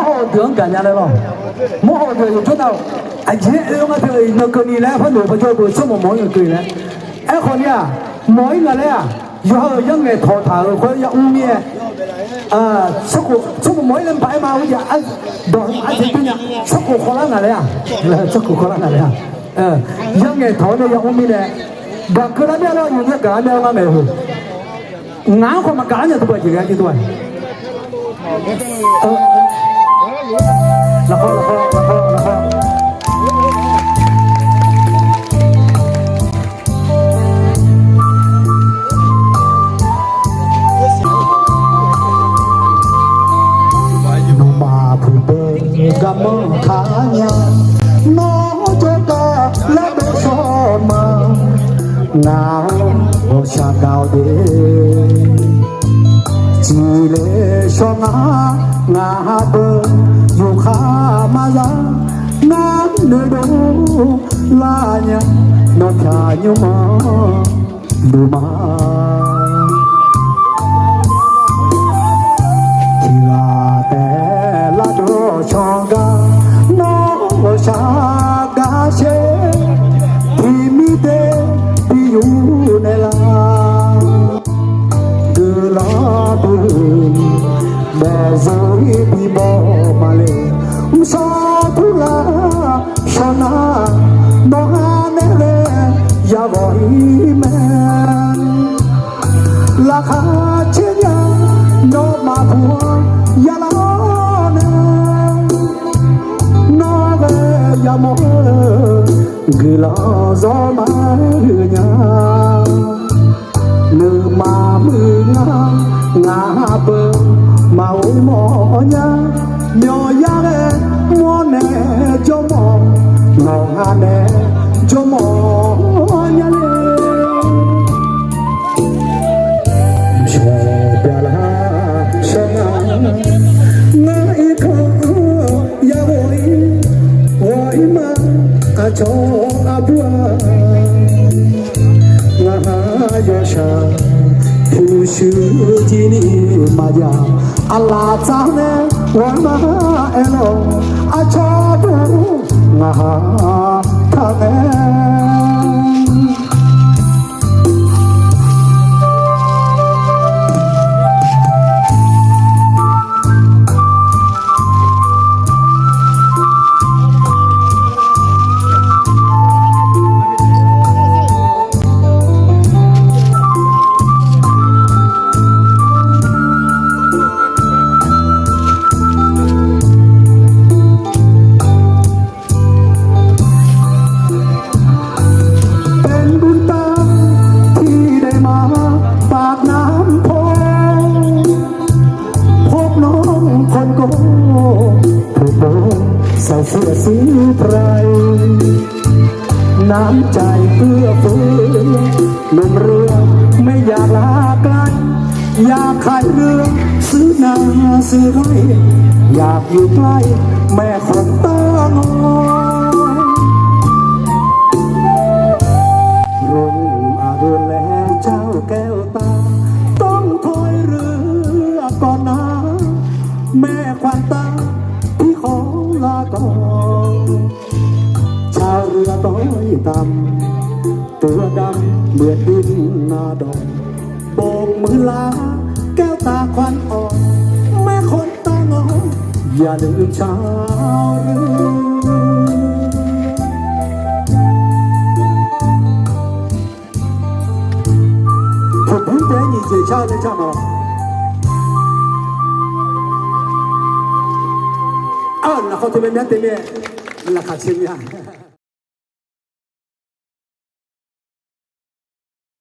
好点干家来了，没好点就知道，前我这那个你来，反正不叫不什么毛人给了，好呢，毛人来啊，以后养个淘汰或者养乌面，这个毛人白嘛，我讲这边这个可能来呀，这个可能来呀，养个淘汰养乌面的，把个那边了有那干的那没有，俺可嘛干的都不几个几多。然后มาผู้เบิกกำมือขายาน้องจะกาและโดชอนมาหนาวโอชาเกาเดจีเลชงงาเบิร์อยู่ขามาลางานเนื้อดูลาเนี่ยนอชาอยู่มาดูมาที่ลาแต่ละดูชงกาน้องชากาเชที่มีเดที่อยู่ในลาBezoi bibo male Usatula shana Nohanele Yavoi men Lakha chenya No mapua Yalane Nove yamo Gila zoma nya Nữ ma mư ngã bơ màu mỏ nhá nhỏ ya nè mua nè cho mỏ ngò hà nè cho mỏ nhá lê che bia la che ngã ikho ya voi ma cho abua ngã yo shaผู้ชื่อที่นี่มาอย่างอัลลาจาเนวันมาเอโลอาชาดูงาทางเอใส่เสื้อสีไพรน้ำใจเอื้อเฟื้อลงเรือไม่อยากลาไกลอยากขายเรือซื้อนาซื้อไร่อยากอยู่ใกล้แม่คนตางรุ่งอรุณแล้วเจ้าแก้วตาต้องถอยเรือก่อนนะแม่ควันตาที่ขอลาก่อนชาวเรือต้อยต่ำตัวดำเหมือนดินนาดองโบกมือลาแก้วตาควันอ่อนแม่คนตางอนอย่าลืมชาวเรือผมพูดแต่ยิ่งเสียชาติเลยจ้าหนอแล้วเขาจะเป็นแม่เต็มเลยราคาเชียงใหญ่